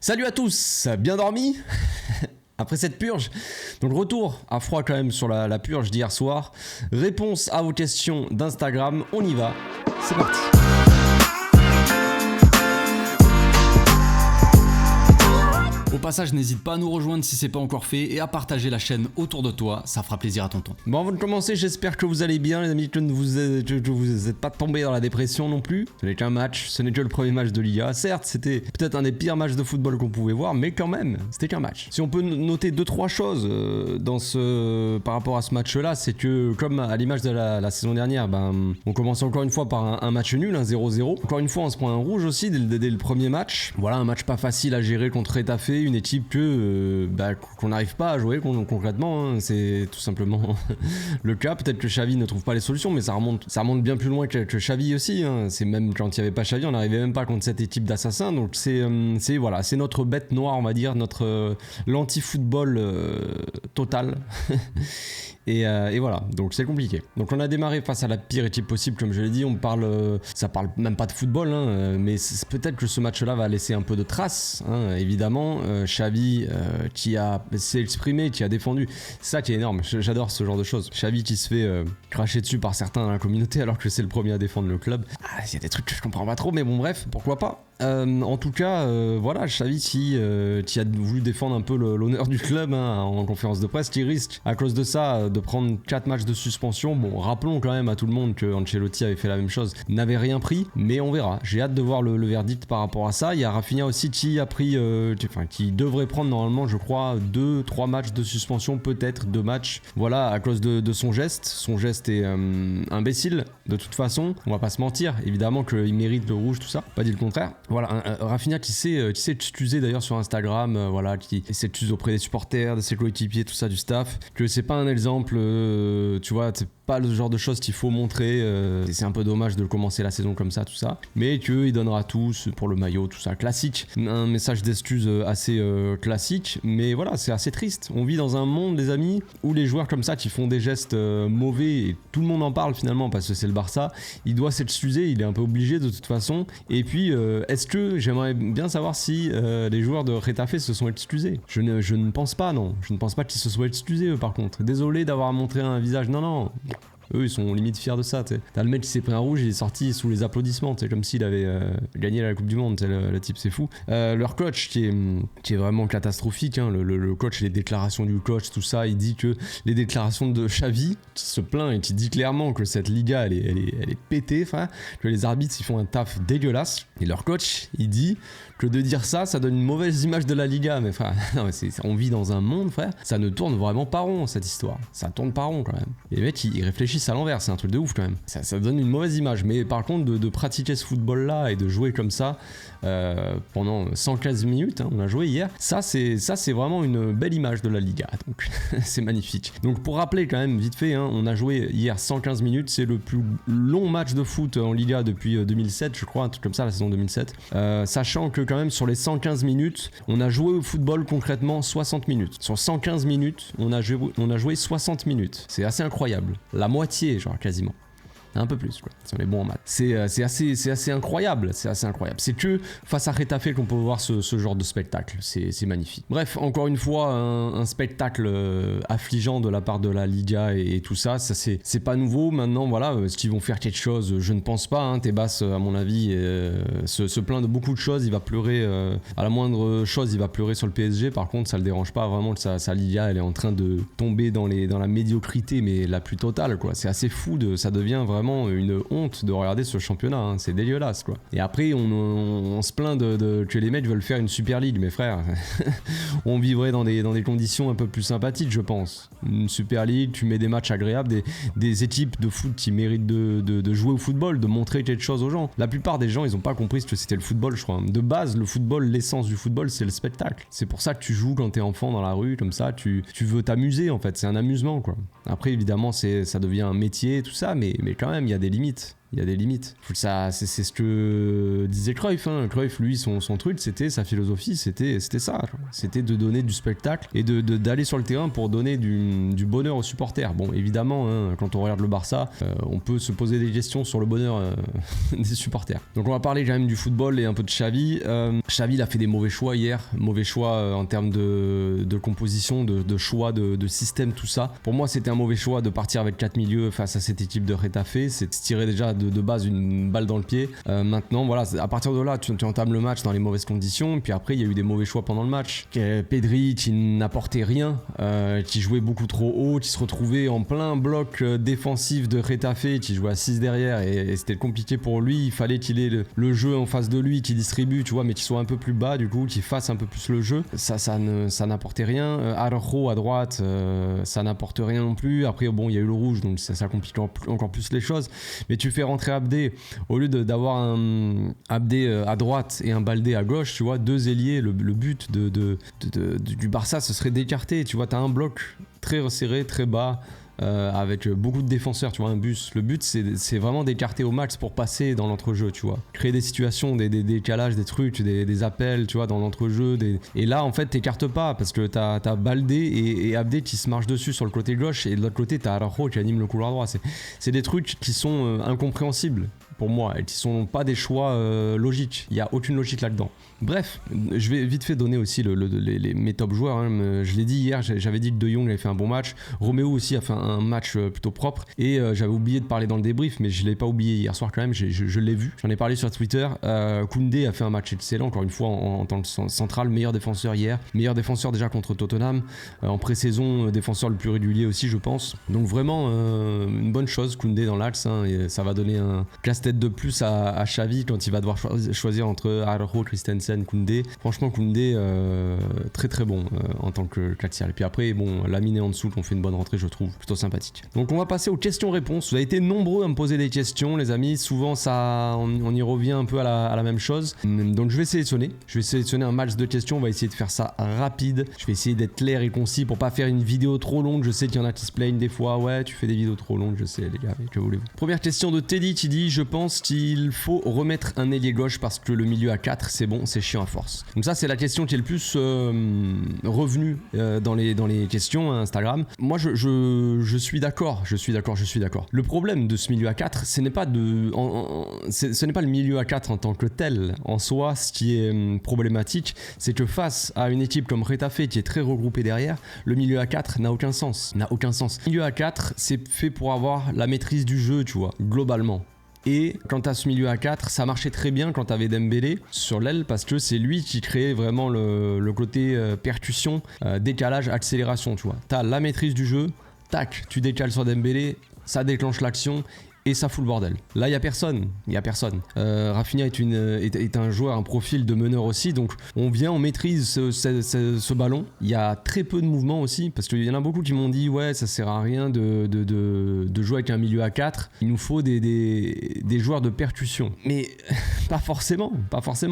Salut à tous, bien dormi après cette purge? Donc retour à froid quand même sur la purge d'hier soir. Réponse à vos questions d'Instagram, on y va, c'est parti. Au passage, n'hésite pas à nous rejoindre si c'est pas encore fait et à partager la chaîne autour de toi, ça fera plaisir à tonton. Bon, avant de commencer, j'espère que vous allez bien les amis, que vous êtes pas tombés dans la dépression non plus. Ce n'est qu'un match, ce n'est que le premier match de Liga. Certes, c'était peut-être un des pires matchs de football qu'on pouvait voir, mais quand même, c'était qu'un match. Si on peut noter 2-3 choses par rapport à ce match-là, c'est que comme à l'image de la saison dernière, on commence encore une fois par un match nul, un 0-0. Encore une fois, on se prend un rouge aussi dès le premier match. Voilà, un match pas facile à gérer contre Retafe, une équipe qu'on n'arrive pas à jouer concrètement, hein. C'est tout simplement le cas. Peut-être que Xavi ne trouve pas les solutions, mais ça remonte bien plus loin que Xavi aussi, hein. C'est même quand il n'y avait pas Xavi, on n'arrivait même pas contre cette équipe d'assassins. Donc c'est notre bête noire, on va dire, notre l'anti-football total. Et voilà, donc c'est compliqué. Donc on a démarré face à la pire équipe possible, comme je l'ai dit. Ça parle même pas de football, hein, mais peut-être que ce match-là va laisser un peu de traces, hein, évidemment. Xavi qui s'est exprimé, qui a défendu, c'est ça qui est énorme. J'adore ce genre de choses. Xavi qui se fait cracher dessus par certains dans la communauté alors que c'est le premier à défendre le club. Il y a des trucs que je comprends pas trop, mais bon bref, pourquoi pas. En tout cas, voilà, Xavi qui a voulu défendre un peu l'honneur du club, hein, en conférence de presse, qui risque à cause de ça de prendre 4 matchs de suspension. Bon, rappelons quand même à tout le monde que Ancelotti avait fait la même chose, n'avait rien pris, mais on verra. J'ai hâte de voir le verdict par rapport à ça. Il y a Rafinha aussi qui a pris, qui devrait prendre normalement, je crois, 2-3 matchs de suspension, peut-être 2 matchs. Voilà, à cause de son geste. Son geste est imbécile, de toute façon. On va pas se mentir, évidemment qu'il mérite le rouge, tout ça. Pas dit le contraire. Voilà, Rafinha qui sait excuser d'ailleurs sur Instagram, voilà, qui essaie de s'excuser auprès des supporters, de ses coéquipiers, tout ça, du staff, que c'est pas un exemple, tu vois, c'est pas le genre de choses qu'il faut montrer, c'est un peu dommage de commencer la saison comme ça, tout ça, mais qu'il donnera tout pour le maillot, tout ça, classique, un message d'excuse assez classique, mais voilà, c'est assez triste. On vit dans un monde, les amis, où les joueurs comme ça qui font des gestes mauvais, et tout le monde en parle finalement parce que c'est le Barça, il doit s'excuser, il est un peu obligé de toute façon, et puis est-ce que j'aimerais bien savoir si les joueurs de Retafe se sont excusés. Je ne pense pas, non. Je ne pense pas qu'ils se soient excusés, eux, par contre. Désolé d'avoir montré un visage. Non. Eux, ils sont limite fiers de ça, t'sais. T'as le mec qui s'est pris un rouge, il est sorti sous les applaudissements, comme s'il avait gagné la Coupe du Monde, le type, c'est fou. Leur coach, qui est vraiment catastrophique, hein, le coach, les déclarations du coach, tout ça, il dit que les déclarations de Xavi, qui se plaint et qui dit clairement que cette Liga, elle est pétée, frère, que les arbitres, ils font un taf dégueulasse. Et leur coach, il dit que de dire ça donne une mauvaise image de la Liga, mais frère, non, mais on vit dans un monde, frère, ça ne tourne vraiment pas rond, cette histoire. Ça tourne pas rond, quand même. Et les mecs, ils réfléchissent à l'envers, c'est un truc de ouf quand même. Ça donne une mauvaise image, mais par contre de pratiquer ce football là et de jouer comme ça pendant 115 minutes, hein, on a joué hier, ça c'est vraiment une belle image de la Liga, donc c'est magnifique. Donc pour rappeler quand même vite fait, hein, on a joué hier 115 minutes, c'est le plus long match de foot en Liga depuis 2007, je crois, un truc comme ça, la saison 2007, sachant que quand même sur les 115 minutes, on a joué au football concrètement 60 minutes. Sur 115 minutes, on a joué 60 minutes. C'est assez incroyable. La moitié, genre quasiment. Un peu plus, quoi. Si on est bon en maths. C'est assez incroyable. C'est assez incroyable. C'est que face à Retafe qu'on peut voir ce genre de spectacle. C'est magnifique. Bref, encore une fois, un spectacle affligeant de la part de la Liga et tout ça. Ça c'est pas nouveau. Maintenant, voilà, est-ce qu'ils vont faire quelque chose? Je ne pense pas. Hein. Tebas, à mon avis, se plaint de beaucoup de choses. Il va pleurer à la moindre chose. Il va pleurer sur le PSG. Par contre, ça le dérange pas vraiment que sa Liga, elle est en train de tomber dans la médiocrité, mais la plus totale, quoi. C'est assez fou. Ça devient vraiment une honte de regarder ce championnat, hein. C'est dégueulasse, quoi. Et après on se plaint que les mecs veulent faire une Super League, mes frères. On vivrait dans des conditions un peu plus sympathiques, je pense. Une Super League, tu mets des matchs agréables, des équipes de foot qui méritent de jouer au football, de montrer quelque chose aux gens. La plupart des gens, ils ont pas compris ce que c'était le football, je crois. De base, le football, l'essence du football, c'est le spectacle. C'est pour ça que tu joues quand t'es enfant dans la rue, comme ça, tu veux t'amuser, en fait. C'est un amusement, quoi. Après, évidemment, ça devient un métier, tout ça, mais quand même, il y a des limites. Il y a des limites. Ça, c'est ce que disait Cruyff. Cruyff, lui, son truc, c'était sa philosophie, c'était ça. C'était de donner du spectacle et d'aller sur le terrain pour donner du bonheur aux supporters. Bon, évidemment, quand on regarde le Barça, on peut se poser des questions sur le bonheur des supporters. Donc on va parler quand même du football et un peu de Xavi. Xavi, il a fait des mauvais choix hier. Mauvais choix en termes de composition, de choix, de système, tout ça. Pour moi, c'était un mauvais choix de partir avec 4 milieux face à cette équipe de Retafe. C'est de se tirer déjà de base une balle dans le pied. Maintenant, voilà, à partir de là, tu entames le match dans les mauvaises conditions. Puis après, il y a eu des mauvais choix pendant le match. Pedri, qui n'apportait rien, qui jouait beaucoup trop haut, qui se retrouvait en plein bloc défensif de Retafe, qui jouait à 6 derrière et c'était compliqué pour lui. Il fallait qu'il ait le jeu en face de lui, qui distribue, tu vois, mais qui soit un peu plus bas, du coup, qui fasse un peu plus le jeu. Ça n'apportait rien. Araujo à droite, ça n'apporte rien non plus. Après, bon, il y a eu le rouge, donc ça complique encore plus les choses. Mais tu fais rentrer Abdé, au lieu d'avoir un Abdé à droite et un Baldé à gauche, tu vois, deux ailiers, le but du Barça, ce serait d'écarter. Tu vois, t'as un bloc très resserré, très bas, avec beaucoup de défenseurs, tu vois, un bus. Le but, c'est vraiment d'écarter au max pour passer dans l'entrejeu, tu vois. Créer des situations, des décalages, des trucs, des appels, tu vois, dans l'entrejeu. Et là, en fait, t'écartes pas parce que t'as Baldé et Abdé qui se marchent dessus sur le côté gauche et de l'autre côté, t'as Araujo qui anime le couloir droit. C'est des trucs qui sont incompréhensibles pour moi et qui sont pas des choix logiques. Il y a aucune logique là-dedans. Bref, je vais vite fait donner aussi mes top joueurs. Je l'ai dit hier, j'avais dit que De Jong avait fait un bon match. Roméo aussi a fait un match plutôt propre. Et j'avais oublié de parler dans le débrief, mais je l'ai pas oublié hier soir quand même. Je l'ai vu. J'en ai parlé sur Twitter. Koundé a fait un match excellent, encore une fois en tant que central, meilleur défenseur hier. Meilleur défenseur déjà contre Tottenham. En pré-saison, défenseur le plus régulier aussi, je pense. Donc vraiment une bonne chose, Koundé dans l'axe. Et ça va donner un casse-tête de plus à Xavi quand il va devoir choisir entre Araujo, Christensen, Koundé. Franchement, Koundé très très bon en tant que axial. Et puis après, bon, Lamine en dessous qu'on fait une bonne rentrée, je trouve plutôt sympathique. Donc on va passer aux questions-réponses. Vous avez été nombreux à me poser des questions, les amis. Souvent, on y revient un peu à la même chose. Donc je vais sélectionner un match de questions. On va essayer de faire ça rapide. Je vais essayer d'être clair et concis pour pas faire une vidéo trop longue. Je sais qu'il y en a qui se plaignent des fois. Ouais, tu fais des vidéos trop longues, je sais, les gars, mais que voulez-vous. Première question de Teddy qui dit: je pense qu'il faut remettre un ailier gauche parce que le milieu à 4, c'est bon, c'est chiant à force. Donc ça, c'est la question qui est le plus revenue dans les questions Instagram. Moi, je suis d'accord. Le problème de ce milieu à 4, ce n'est pas le milieu à 4 en tant que tel en soi. Ce qui est problématique, c'est que face à une équipe comme Retafe qui est très regroupée derrière, le milieu à 4 n'a aucun sens. Le milieu à 4, c'est fait pour avoir la maîtrise du jeu, tu vois, globalement. Et quand t'as ce milieu à 4, ça marchait très bien quand t'avais Dembélé sur l'aile parce que c'est lui qui créait vraiment le côté percussion, décalage, accélération, tu vois. T'as la maîtrise du jeu, tac, tu décales sur Dembélé, ça déclenche l'action et ça fout le bordel. Là, il y a personne. Rafinha est un joueur, un profil de meneur aussi, donc on maîtrise ce ballon. Il y a très peu de mouvement aussi, parce qu'il y en a beaucoup qui m'ont dit ouais, ça sert à rien de jouer avec un milieu à 4. Il nous faut des joueurs de percussion. Mais pas forcément.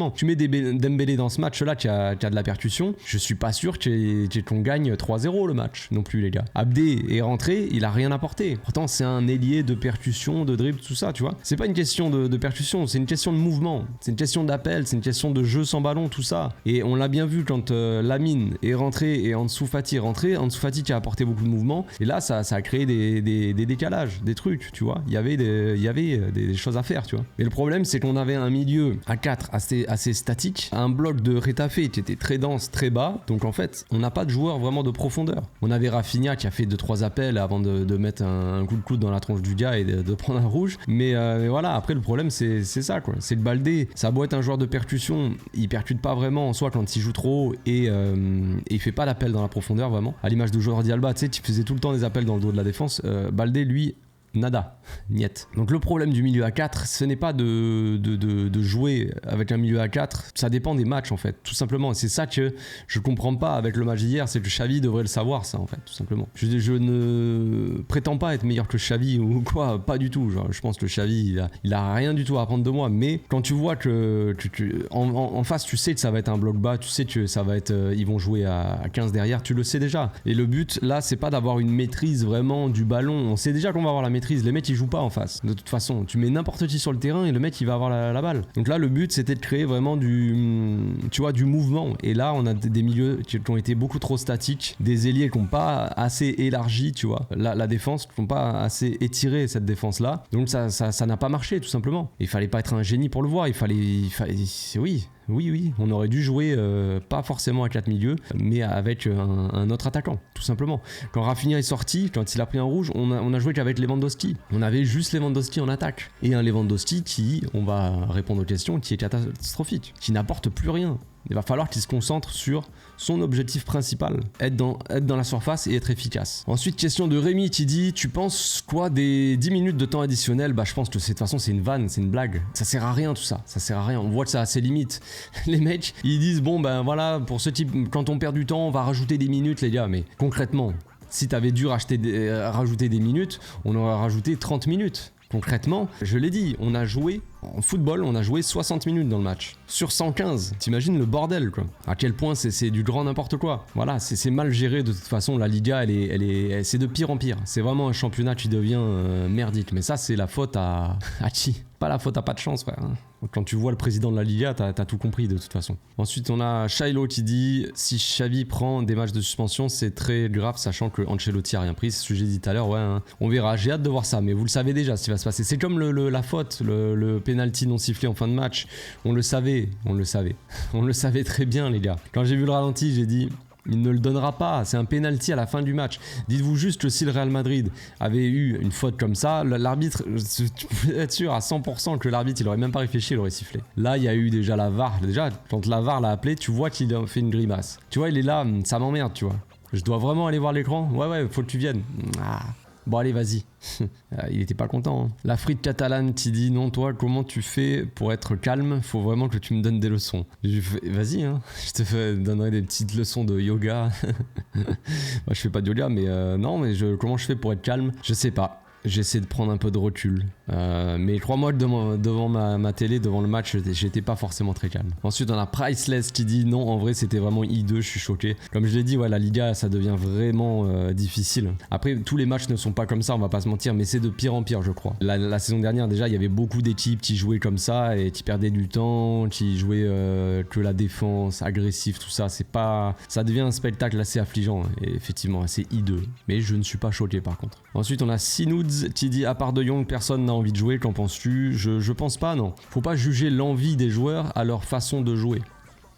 Tu mets Dembélé dans ce match-là qui a de la percussion, je suis pas sûr qu'on gagne 3-0 le match non plus, les gars. Abdé est rentré, il a rien apporté. Pourtant, c'est un ailier de percussion, de dribble, tout ça, tu vois. C'est pas une question de percussion, c'est une question de mouvement, c'est une question d'appel, c'est une question de jeu sans ballon, tout ça. Et on l'a bien vu quand Lamine est rentré et Ansu Fati est rentré. Ansu Fati qui a apporté beaucoup de mouvement. Et là, ça a créé des décalages, des trucs, tu vois. Il y avait des choses à faire, tu vois. Mais le problème, c'est qu'on avait un milieu à 4 assez statique, un bloc de Retafe qui était très dense, très bas. Donc en fait, on n'a pas de joueur vraiment de profondeur. On avait Rafinha qui a fait 2-3 appels avant de mettre un coup de coude dans la tronche du gars et de prendre un rouge. Mais voilà, après le problème c'est ça, quoi. C'est que Baldé, ça a beau être un joueur de percussion, il percute pas vraiment en soi quand il joue trop haut et il fait pas d'appel dans la profondeur vraiment. À l'image de Jordi Alba, tu sais, tu faisais tout le temps des appels dans le dos de la défense. Baldé, lui, nada, niet. Donc le problème du milieu à 4, ce n'est pas de jouer avec un milieu à 4, ça dépend des matchs en fait, tout simplement. C'est ça que je comprends pas avec le match d'hier, c'est que Xavi devrait le savoir, ça en fait, tout simplement. Je ne prétends pas être meilleur que Xavi ou quoi, pas du tout. Genre, je pense que Xavi, il a rien du tout à apprendre de moi, mais quand tu vois que en face, tu sais que ça va être un bloc bas, tu sais que ça va être, ils vont jouer à 15 derrière, tu le sais déjà. Et le but là, c'est pas d'avoir une maîtrise vraiment du ballon, on sait déjà qu'on va avoir la maîtrise maîtrise. Les mecs ils jouent pas en face. De toute façon, tu mets n'importe qui sur le terrain et le mec il va avoir la balle. Donc là, le but c'était de créer vraiment du mouvement. Et là, on a des milieux qui ont été beaucoup trop statiques, des ailiers qui n'ont pas assez élargi, tu vois. La défense, qui n'ont pas assez étiré cette défense là. Donc ça n'a pas marché tout simplement. Il fallait pas être un génie pour le voir. Il fallait oui, on aurait dû jouer pas forcément à 4 milieux, mais avec un autre attaquant, tout simplement. Quand Rafinha est sorti, quand il a pris un rouge, on a joué qu'avec Lewandowski. On avait juste Lewandowski en attaque. Et un Lewandowski qui, on va répondre aux questions, qui est catastrophique, qui n'apporte plus rien. Il va falloir qu'il se concentre sur son objectif principal, être dans la surface et être efficace. Ensuite, question de Rémi qui dit: tu penses quoi des 10 minutes de temps additionnel? Bah je pense que de toute façon c'est une vanne, c'est une blague. Ça sert à rien tout ça, ça sert à rien. On voit que ça a ses limites. Les mecs, ils disent bon ben voilà, pour ce type, quand on perd du temps, on va rajouter des minutes les gars. Mais concrètement, si t'avais dû rajouter des minutes, on aurait rajouté 30 minutes. Concrètement, je l'ai dit, on a joué en football, on a joué 60 minutes dans le match. Sur 115, t'imagines le bordel quoi. À quel point c'est du grand n'importe quoi. Voilà, c'est mal géré de toute façon. La Liga, c'est de pire en pire. C'est vraiment un championnat qui devient merdique. Mais ça, c'est la faute à qui? Pas la faute à pas de chance, frère. Quand tu vois le président de la Liga, t'as tout compris de toute façon. Ensuite, on a Shiloh qui dit: si Xavi prend des matchs de suspension, c'est très grave, sachant que Ancelotti a rien pris. C'est ce que j'ai dit tout à l'heure, ouais. Hein. On verra, j'ai hâte de voir ça, mais vous le savez déjà ce qui va se passer. C'est comme la faute, le penalty non sifflé en fin de match. On le savait. On le savait très bien, les gars. Quand j'ai vu le ralenti, j'ai dit: il ne le donnera pas, c'est un penalty à la fin du match. Dites-vous juste que si le Real Madrid avait eu une faute comme ça, l'arbitre, tu peux être sûr à 100% que l'arbitre il aurait même pas réfléchi, il aurait sifflé. Là il y a eu déjà la VAR, déjà quand la VAR l'a appelé, tu vois qu'il a fait une grimace. Tu vois il est là, ça m'emmerde tu vois. Je dois vraiment aller voir l'écran? Ouais, faut que tu viennes. Bon allez vas-y. Il était pas content. Hein. La frite catalane qui dit: non toi comment tu fais pour être calme? Faut vraiment que tu me donnes des leçons. Vas-y hein. Je te donnerai des petites leçons de yoga. Moi je fais pas de yoga mais non mais comment je fais pour être calme? Je sais pas. J'essaie de prendre un peu de recul. Mais crois-moi que devant ma télé, devant le match, j'étais pas forcément très calme. Ensuite, on a Priceless qui dit: non, en vrai, c'était vraiment hideux, je suis choqué. Comme je l'ai dit, ouais, la Liga, ça devient vraiment difficile. Après, tous les matchs ne sont pas comme ça, on va pas se mentir, mais c'est de pire en pire, je crois. La saison dernière, déjà, il y avait beaucoup d'équipes qui jouaient comme ça et qui perdaient du temps, qui jouaient que la défense, agressif, tout ça. Ça devient un spectacle assez affligeant et effectivement assez hideux. Mais je ne suis pas choqué par contre. Ensuite, on a Sinoods qui dit: à part De Jong, personne n'a envie de jouer, qu'en penses-tu? Je pense pas, non. Faut pas juger l'envie des joueurs à leur façon de jouer.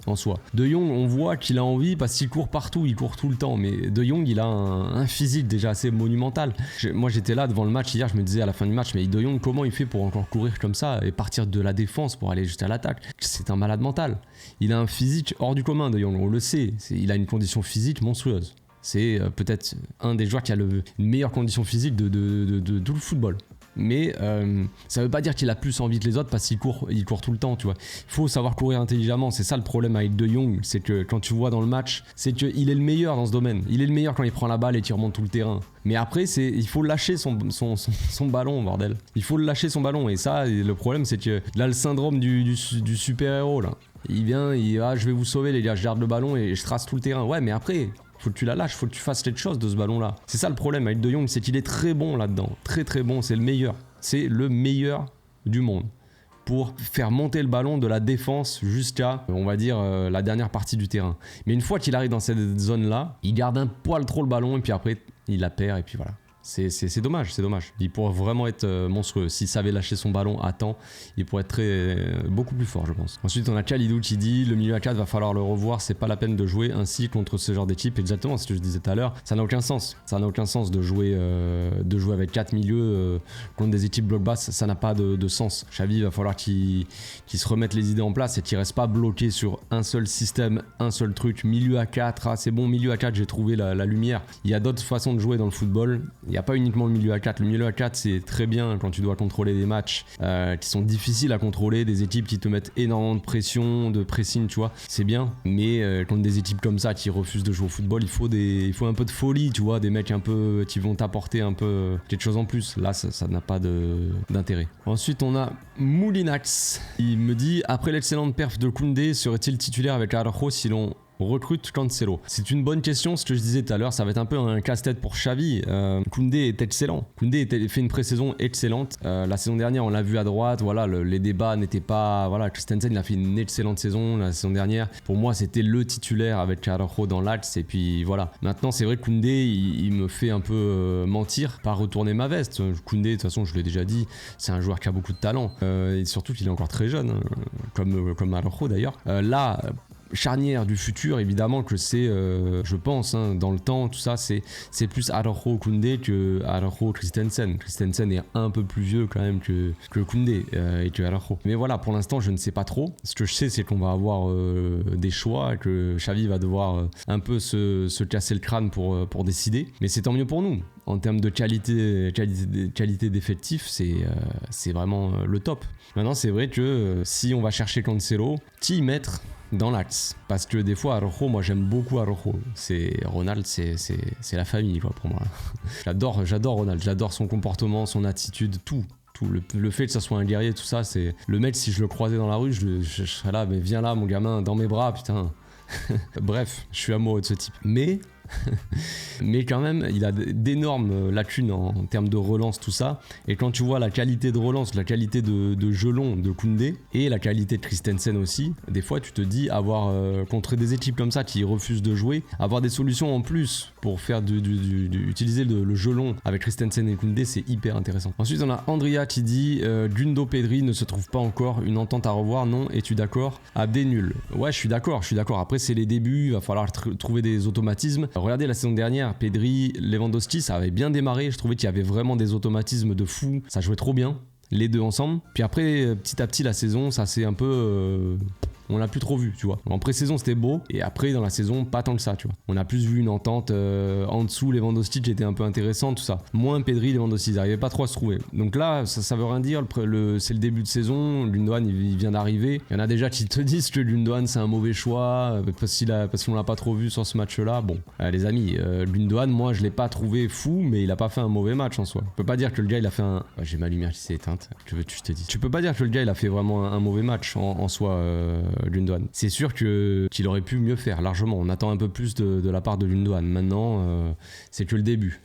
En soi. De Jong, on voit qu'il a envie parce qu'il court partout, il court tout le temps. Mais De Jong, il a un physique déjà assez monumental. Moi, j'étais là devant le match hier, je me disais à la fin du match: mais De Jong, comment il fait pour encore courir comme ça et partir de la défense pour aller jusqu'à l'attaque? C'est un malade mental. Il a un physique hors du commun, De Jong, on le sait. Il a une condition phisique monstrueuse. C'est peut-être un des joueurs qui a une meilleure condition physique de tout le football. Mais ça veut pas dire qu'il a plus envie que les autres parce qu'il court tout le temps, tu vois. Il faut savoir courir intelligemment, c'est ça le problème avec De Jong, c'est que quand tu vois dans le match, c'est qu'il est le meilleur dans ce domaine. Il est le meilleur quand il prend la balle et qu'il remonte tout le terrain. Mais après, il faut lâcher son ballon, bordel. Il faut lâcher son ballon et ça, le problème c'est que là, le syndrome du super-héros, là. Il vient, je vais vous sauver les gars, je garde le ballon et je trace tout le terrain. Ouais, mais après... faut que tu la lâches, faut que tu fasses quelque chose de ce ballon là. C'est ça le problème avec De Jong, c'est qu'il est très bon là-dedans. Très très bon, c'est le meilleur. C'est le meilleur du monde. Pour faire monter le ballon de la défense jusqu'à, on va dire, la dernière partie du terrain. Mais une fois qu'il arrive dans cette zone là, il garde un poil trop le ballon et puis après il la perd et puis voilà. C'est dommage, c'est dommage. Il pourrait vraiment être monstrueux. S'il savait lâcher son ballon à temps, il pourrait être beaucoup plus fort, je pense. Ensuite, on a Khalidou qui dit: le milieu à 4 va falloir le revoir, c'est pas la peine de jouer ainsi contre ce genre d'équipe. Exactement, c'est ce que je disais tout à l'heure. Ça n'a aucun sens. Ça n'a aucun sens de jouer avec 4 milieux contre des équipes bloc basse. Ça n'a pas de sens. Xavi, il va falloir qu'il se remette les idées en place et qu'il reste pas bloqué sur un seul système, un seul truc. Milieu à 4, c'est bon, milieu à 4, j'ai trouvé la lumière. Il y a d'autres façons de jouer dans le football. Il n'y a pas uniquement le milieu à 4. Le milieu à 4, c'est très bien quand tu dois contrôler des matchs qui sont difficiles à contrôler, des équipes qui te mettent énormément de pression, de pressing, tu vois. C'est bien, mais contre des équipes comme ça qui refusent de jouer au football, il faut un peu de folie, tu vois, des mecs un peu qui vont t'apporter un peu quelque chose en plus. Là, ça n'a pas d'intérêt. Ensuite, on a Moulinax. Il me dit: après l'excellente perf de Koundé, serait-il titulaire avec Araujo si l'on recrute Cancelo? C'est une bonne question, ce que je disais tout à l'heure, ça va être un peu un casse-tête pour Xavi. Koundé est excellent. Koundé fait une pré-saison excellente. La saison dernière, on l'a vu à droite, voilà, les débats n'étaient pas... Voilà, Christensen il a fait une excellente saison la saison dernière. Pour moi, c'était le titulaire avec Araujo dans l'axe, et puis voilà. Maintenant, c'est vrai que Koundé, il me fait un peu mentir, pas retourner ma veste. Koundé, de toute façon, je l'ai déjà dit, c'est un joueur qui a beaucoup de talent. Et surtout qu'il est encore très jeune, comme Araujo d'ailleurs. Là, charnière du futur, évidemment que c'est, je pense, dans le temps, tout ça, c'est plus Araujo Koundé que Araujo Christensen. Christensen est un peu plus vieux quand même que Koundé et que Araujo. Mais voilà, pour l'instant, je ne sais pas trop. Ce que je sais, c'est qu'on va avoir des choix, que Xavi va devoir un peu se casser le crâne pour décider. Mais c'est tant mieux pour nous. En termes de qualité d'effectif, c'est vraiment le top. Maintenant, c'est vrai que si on va chercher Cancelo, qui mettre dans l'axe? Parce que des fois, Araujo, moi j'aime beaucoup Araujo. Ronald, c'est la famille quoi, pour moi. J'adore Ronald, j'adore son comportement, son attitude, tout. Le fait que ça soit un guerrier, tout ça, c'est... Le mec, si je le croisais dans la rue, je serais là, mais viens là mon gamin, dans mes bras, putain. Bref, je suis amoureux de ce type. Mais quand même, il a d'énormes lacunes en termes de relance, tout ça. Et quand tu vois la qualité de relance, la qualité de jeu long de Koundé et la qualité de Christensen aussi, des fois tu te dis avoir contre des équipes comme ça qui refusent de jouer, avoir des solutions en plus pour faire utiliser le jeu long avec Christensen et Koundé, c'est hyper intéressant. Ensuite, on a Andrea qui dit Gundo Pedri ne se trouve pas encore, une entente à revoir, non? Es-tu d'accord? Abdé nul. Ouais, je suis d'accord. Après, c'est les débuts, il va falloir trouver des automatismes. Regardez la saison dernière, Pedri, Lewandowski, ça avait bien démarré. Je trouvais qu'il y avait vraiment des automatismes de fou. Ça jouait trop bien, les deux ensemble. Puis après, petit à petit, la saison, ça s'est un peu... on l'a plus trop vu, tu vois. En pré-saison, c'était beau, et après, dans la saison, pas tant que ça, tu vois. On a plus vu une entente en dessous, Lewandowski qui était un peu intéressant, tout ça. Moins Pedri, Lewandowski, ils n'arrivaient pas trop à se trouver. Donc là, ça veut rien dire, c'est le début de saison, Gundogan, il vient d'arriver. Il y en a déjà qui te disent que Gundogan, c'est un mauvais choix, parce qu'on l'a pas trop vu sur ce match-là. Bon, les amis, Gundogan, moi, je l'ai pas trouvé fou, mais il a pas fait un mauvais match en soi. Tu peux pas dire que le gars, il a fait un... j'ai ma lumière qui s'est éteinte, que veux-tu, je te dis. Tu peux pas dire que le gars, il a fait vraiment un mauvais match en soi, Gundogan. C'est sûr qu'il aurait pu mieux faire largement. On attend un peu plus de la part de Gundogan. Maintenant, c'est que le début.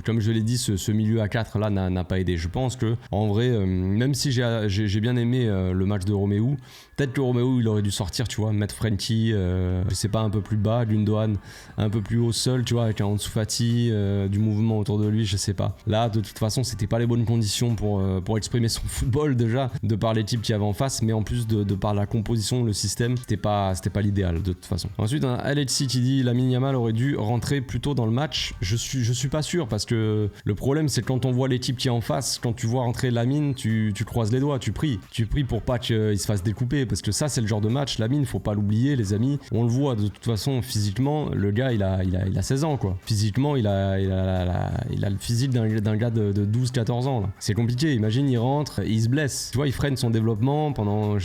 Comme je l'ai dit, ce milieu à 4 là n'a pas aidé. Je pense que en vrai, même si j'ai bien aimé le match de Romeu, peut-être que Romeu il aurait dû sortir, tu vois, mettre Frenkie, je sais pas, un peu plus bas, Gundogan un peu plus haut seul, tu vois, avec un Ansu Fati, du mouvement autour de lui, je sais pas. Là, de toute façon, c'était pas les bonnes conditions pour exprimer son football déjà, de par l'équipe qu'il y avait en face, mais en plus de par la composition, le système. C'était pas l'idéal de toute façon. Ensuite, on a Alexis qui dit Lamine Yamal aurait dû rentrer plus tôt dans le match. Je suis pas sûr, parce que le problème c'est que quand on voit l'équipe qui est en face, quand tu vois rentrer Lamine, tu croises les doigts, tu pries pour pas qu'il se fasse découper, parce que ça c'est le genre de match. Lamine, faut pas l'oublier les amis, on le voit de toute façon physiquement, le gars il a 16 ans quoi. Physiquement il a le physique d'un gars de 12-14 ans là. C'est compliqué, imagine il rentre, il se blesse, tu vois, il freine son développement pendant,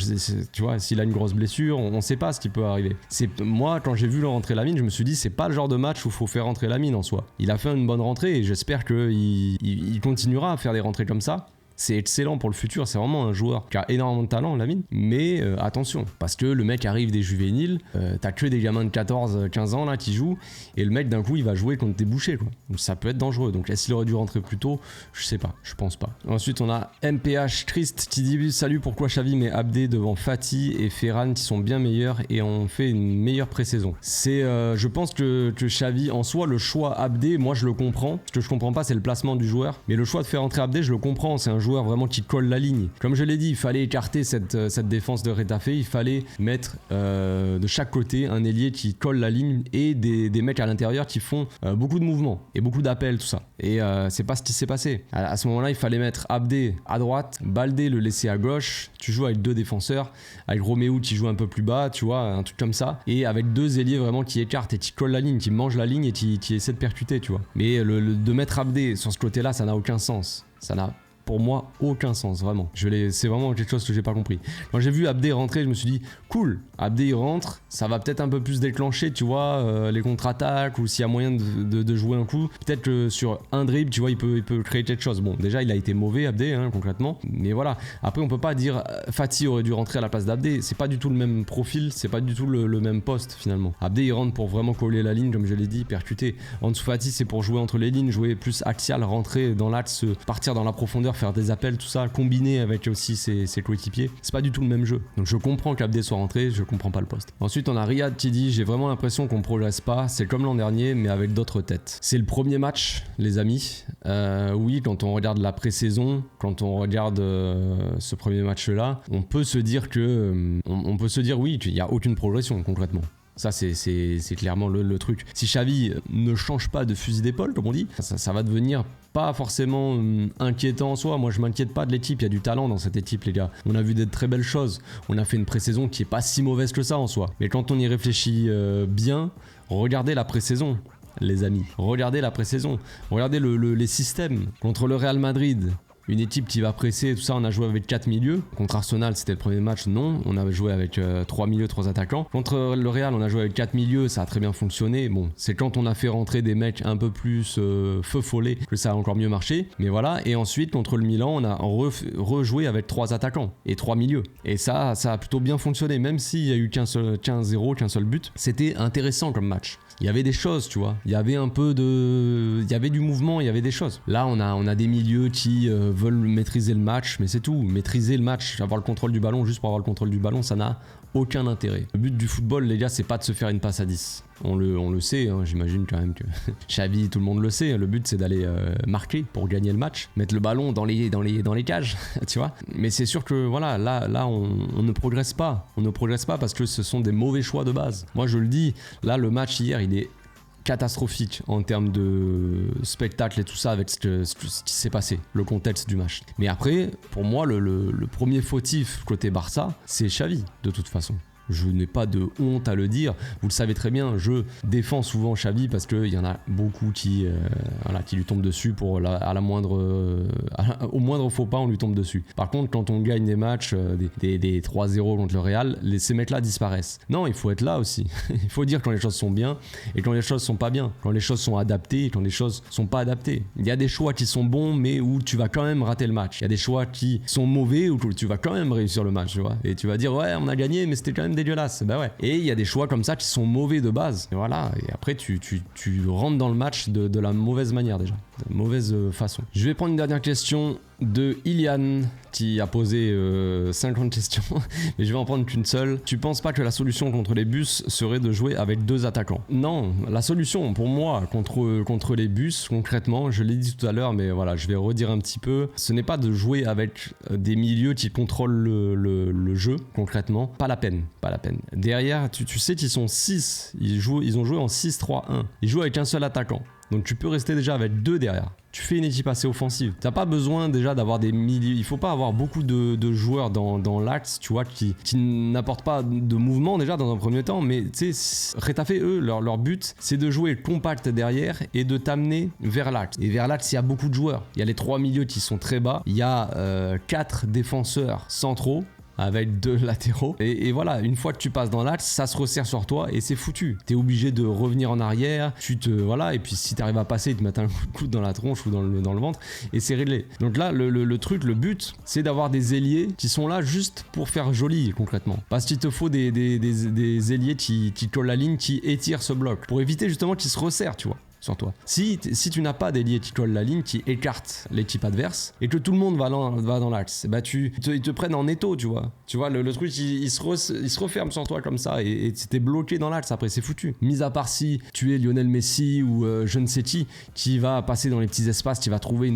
tu vois, s'il a une grosse blessure, on sait pas ce qui peut arriver. Moi, quand j'ai vu rentrer Lamine, je me suis dit, c'est pas le genre de match où il faut faire rentrer Lamine en soi. Il a fait une bonne rentrée et j'espère qu'il continuera à faire des rentrées comme ça. C'est excellent pour le futur, c'est vraiment un joueur qui a énormément de talent, Lamine. Mais attention, parce que le mec arrive des juvéniles, t'as que des gamins de 14-15 ans là qui jouent, et le mec d'un coup il va jouer contre tes bouchers quoi. Donc ça peut être dangereux. Donc est-ce qu'il aurait dû rentrer plus tôt? Je sais pas, je pense pas. Ensuite on a MPH Trist qui dit salut, pourquoi Xavi met Abdé devant Fati et Ferran qui sont bien meilleurs et ont fait une meilleure pré-saison? Je pense que Xavi en soi, le choix Abdé, moi je le comprends. Ce que je comprends pas c'est le placement du joueur, mais le choix de faire entrer Abdé je le comprends, c'est un joueur vraiment qui colle la ligne. Comme je l'ai dit, il fallait écarter cette défense de Retafe, il fallait mettre de chaque côté un ailier qui colle la ligne et des mecs à l'intérieur qui font beaucoup de mouvements et beaucoup d'appels, tout ça. Et c'est pas ce qui s'est passé. À ce moment-là, il fallait mettre Abdé à droite, Baldé le laisser à gauche, tu joues avec deux défenseurs, avec Romeu qui joue un peu plus bas, tu vois, un truc comme ça, et avec deux ailiers vraiment qui écartent et qui collent la ligne, qui mangent la ligne et qui essaient de percuter, tu vois. Mais de mettre Abdé sur ce côté-là, ça n'a aucun sens. Ça n'a pour moi aucun sens, vraiment. C'est vraiment quelque chose que j'ai pas compris. Quand j'ai vu Abdé rentrer, je me suis dit cool, Abdé il rentre, ça va peut-être un peu plus déclencher, tu vois, les contre-attaques, ou s'il y a moyen de jouer un coup, peut-être que sur un dribble, tu vois, il peut créer quelque chose. Bon, déjà il a été mauvais Abdé, hein, concrètement, mais voilà. Après on peut pas dire Fati aurait dû rentrer à la place d'Abdé, c'est pas du tout le même profil, c'est pas du tout le même poste finalement. Abdé il rentre pour vraiment coller la ligne, comme je l'ai dit, percuter. Ansu Fati c'est pour jouer entre les lignes, jouer plus axial, rentrer dans l'axe, partir dans la profondeur, faire des appels, tout ça, combiner avec aussi ses coéquipiers. C'est pas du tout le même jeu. Donc je comprends qu'Abdé soit rentré, je comprends pas le poste. Ensuite on a Riyad qui dit j'ai vraiment l'impression qu'on progresse pas, c'est comme l'an dernier mais avec d'autres têtes. C'est le premier match les amis. Oui, quand on regarde la pré-saison, quand on regarde ce premier match là, on peut se dire oui, il y a aucune progression concrètement. Ça c'est clairement le truc. Si Xavi ne change pas de fusil d'épaule comme on dit, ça va devenir pas forcément inquiétant en soi. Moi je m'inquiète pas de l'équipe, il y a du talent dans cette équipe les gars. On a vu des très belles choses, on a fait une pré-saison qui est pas si mauvaise que ça en soi. Mais quand on y réfléchit bien, regardez la pré-saison les amis, regardez la pré-saison, regardez les systèmes contre le Real Madrid. Une équipe qui va presser, tout ça, on a joué avec 4 milieux. Contre Arsenal, c'était le premier match, non. On avait joué avec 3 milieux, 3 attaquants. Contre le Real, on a joué avec 4 milieux, ça a très bien fonctionné. Bon, c'est quand on a fait rentrer des mecs un peu plus feu follet que ça a encore mieux marché. Mais voilà, et ensuite, contre le Milan, on a rejoué avec 3 attaquants et 3 milieux. Et ça a plutôt bien fonctionné, même s'il y a eu qu'un seul but. C'était intéressant comme match. Il y avait des choses, tu vois. Il y avait il y avait du mouvement, il y avait des choses. Là, on a des milieux qui veulent maîtriser le match, mais c'est tout. Maîtriser le match, avoir le contrôle du ballon, juste pour avoir le contrôle du ballon, ça n'a aucun intérêt. Le but du football, les gars, c'est pas de se faire une passe à 10. On le sait, hein, j'imagine quand même que Xavi, tout le monde le sait. Le but, c'est d'aller marquer pour gagner le match, mettre le ballon dans les cages, tu vois. Mais c'est sûr que voilà, là, on ne progresse pas. On ne progresse pas parce que ce sont des mauvais choix de base. Moi, je le dis, là, le match hier, il est catastrophique en termes de spectacle et tout ça avec ce qui s'est passé, le contexte du match. Mais après, pour moi, le premier fautif côté Barça, c'est Xavi, de toute façon. Je n'ai pas de honte à le dire, vous le savez très bien, je défends souvent Xavi parce qu'il y en a beaucoup qui lui tombent dessus pour au moindre faux pas on lui tombe dessus. Par contre quand on gagne des matchs, des 3-0 contre le Real, ces mecs là disparaissent. Non, il faut être là aussi, il faut dire quand les choses sont bien et quand les choses sont pas bien, quand les choses sont adaptées et quand les choses sont pas adaptées. Il y a des choix qui sont bons mais où tu vas quand même rater le match, il y a des choix qui sont mauvais où tu vas quand même réussir le match, tu vois, et tu vas dire ouais on a gagné mais c'était quand même dégueulasse, bah ouais. Et il y a des choix comme ça qui sont mauvais de base. Et voilà, et après tu rentres dans le match de la mauvaise manière déjà, de mauvaise façon. Je vais prendre une dernière question de Ilian qui a posé 50 questions, mais je vais en prendre qu'une seule. Tu penses pas que la solution contre les bus serait de jouer avec 2 attaquants? Non, la solution pour moi contre les bus, concrètement, je l'ai dit tout à l'heure, mais voilà, je vais redire un petit peu, ce n'est pas de jouer avec des milieux qui contrôlent le jeu, concrètement, pas la peine. Derrière, tu sais qu'ils sont 6, ils ont joué en 6-3-1, ils jouent avec un seul attaquant. Donc tu peux rester déjà avec 2 derrière. Tu fais une équipe assez offensive. T'as pas besoin déjà d'avoir des milieux. Il faut pas avoir beaucoup de joueurs dans l'axe, tu vois, qui n'apportent pas de mouvement déjà dans un premier temps. Mais tu sais, Retafe, eux, leur but, c'est de jouer compact derrière et de t'amener vers l'axe. Et vers l'axe, il y a beaucoup de joueurs. Il y a les 3 milieux qui sont très bas. Il y a 4 défenseurs centraux avec 2 latéraux et voilà, une fois que tu passes dans l'axe, ça se resserre sur toi et c'est foutu. T'es obligé de revenir en arrière, voilà, et puis si t'arrives à passer, ils te mettent un coup de coude dans la tronche ou dans le ventre et c'est réglé. Donc là, le but, c'est d'avoir des ailiers qui sont là juste pour faire joli concrètement. Parce qu'il te faut des ailiers qui collent la ligne, qui étirent ce bloc pour éviter justement qu'il se resserre, tu vois, sur toi. Si tu n'as pas d'ailier qui colle la ligne, qui écarte l'équipe adverse et que tout le monde va dans l'axe, bah ils te prennent en étau, tu vois. Tu vois, le truc il se referme sur toi comme ça et t'es bloqué dans l'axe, après c'est foutu. Mis à part si tu es Lionel Messi ou je ne sais qui va passer dans les petits espaces, qui va trouver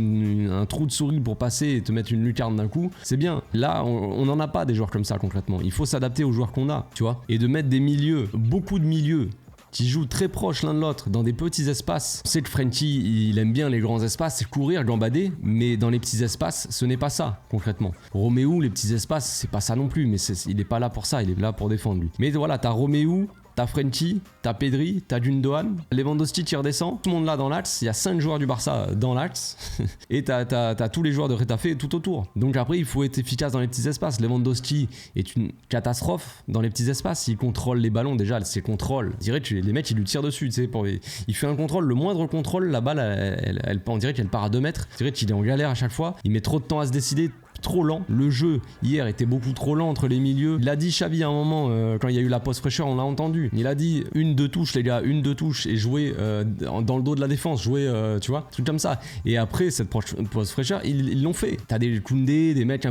un trou de souris pour passer et te mettre une lucarne d'un coup, c'est bien. Là, on n'en a pas des joueurs comme ça concrètement. Il faut s'adapter aux joueurs qu'on a, tu vois. Et de mettre des milieux, beaucoup de milieux, qui jouent très proches l'un de l'autre dans des petits espaces. On sait que Frenkie, il aime bien les grands espaces, c'est courir, gambader, mais dans les petits espaces, ce n'est pas ça, concrètement. Roméo, les petits espaces, c'est pas ça non plus, mais il est pas là pour ça, il est là pour défendre lui. Mais voilà, t'as Roméo t'as Frenkie, t'as Pedri, t'as Gundogan, Lewandowski qui redescend, tout le monde là dans l'axe, il y a 5 joueurs du Barça dans l'axe, et t'as tous les joueurs de Retafe tout autour. Donc après, il faut être efficace dans les petits espaces. Lewandowski est une catastrophe dans les petits espaces, il contrôle les ballons, déjà, c'est contrôle. On dirait que les mecs, ils lui tirent dessus, tu sais, il fait un contrôle, le moindre contrôle, la balle, on dirait qu'elle part à 2 mètres, on dirait qu'il est en galère à chaque fois, il met trop de temps à se décider, trop lent. Le jeu hier était beaucoup trop lent entre les milieux. Il a dit Xavi à un moment quand il y a eu la pause fraîcheur, on l'a entendu. Il a dit 1-2 touches les gars, 1-2 touches et jouer dans le dos de la défense, jouer tu vois, truc comme ça. Et après cette pause fraîcheur, ils l'ont fait. T'as des Koundé, des mecs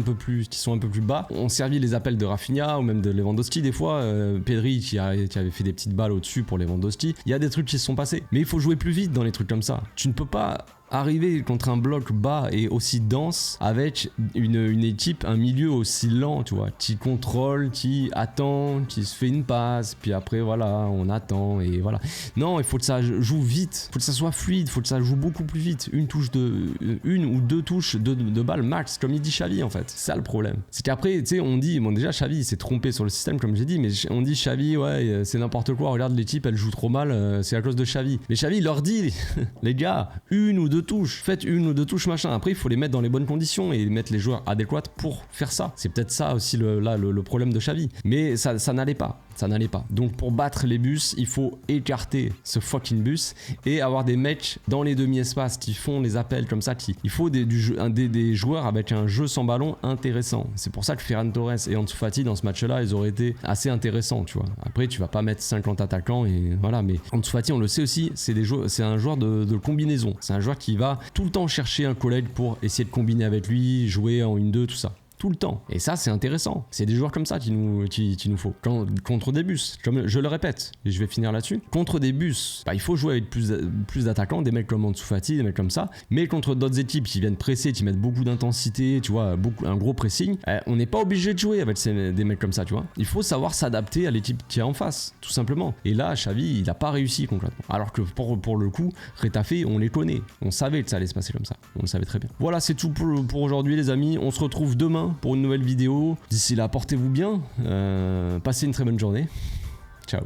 qui sont un peu plus bas. On servi les appels de Rafinha ou même de Lewandowski des fois. Pedri qui avait fait des petites balles au-dessus pour Lewandowski. Il y a des trucs qui se sont passés. Mais il faut jouer plus vite dans les trucs comme ça. Tu ne peux pas arriver contre un bloc bas et aussi dense avec une équipe, un milieu aussi lent, tu vois, qui contrôle, qui attend, qui se fait une passe, puis après voilà, on attend et voilà. Non, il faut que ça joue vite, il faut que ça soit fluide, il faut que ça joue beaucoup plus vite. Une ou deux touches de balle max, comme il dit Xavi en fait. C'est ça le problème. C'est qu'après, tu sais, on dit, bon déjà Xavi il s'est trompé sur le système comme j'ai dit, mais on dit Xavi, ouais, c'est n'importe quoi, regarde l'équipe, elle joue trop mal, c'est à cause de Xavi. Mais Xavi il leur dit, les gars, 1 ou 2 touches, faites 1 ou 2 touches machin, après il faut les mettre dans les bonnes conditions et mettre les joueurs adéquats pour faire ça. C'est peut-être ça aussi le problème de Xavi, mais ça n'allait pas. Donc pour battre les bus, il faut écarter ce fucking bus et avoir des mecs dans les demi-espaces qui font les appels comme ça. Il faut des joueurs avec un jeu sans ballon intéressant. C'est pour ça que Ferran Torres et Ansu Fati dans ce match-là, ils auraient été assez intéressants, tu vois. Après, tu vas pas mettre 50 attaquants et voilà, mais Ansu Fati, on le sait aussi, c'est un joueur de combinaison. C'est un joueur qui va tout le temps chercher un collègue pour essayer de combiner avec lui, jouer en 1-2, tout ça. Tout le temps. Et ça, c'est intéressant. C'est des joueurs comme ça qu'il nous faut. Contre des bus, comme je le répète, et je vais finir là-dessus. Contre des bus, il faut jouer avec plus d'attaquants, des mecs comme Ansu Fati, des mecs comme ça. Mais contre d'autres équipes qui viennent presser, qui mettent beaucoup d'intensité, tu vois, un gros pressing, on n'est pas obligé de jouer avec des mecs comme ça, tu vois. Il faut savoir s'adapter à l'équipe qui est en face, tout simplement. Et là, Xavi, il n'a pas réussi concrètement. Alors que pour le coup, Retafe, on les connaît. On savait que ça allait se passer comme ça. On le savait très bien. Voilà, c'est tout pour aujourd'hui, les amis. On se retrouve demain pour une nouvelle vidéo. D'ici là, portez-vous bien, passez une très bonne journée. Ciao.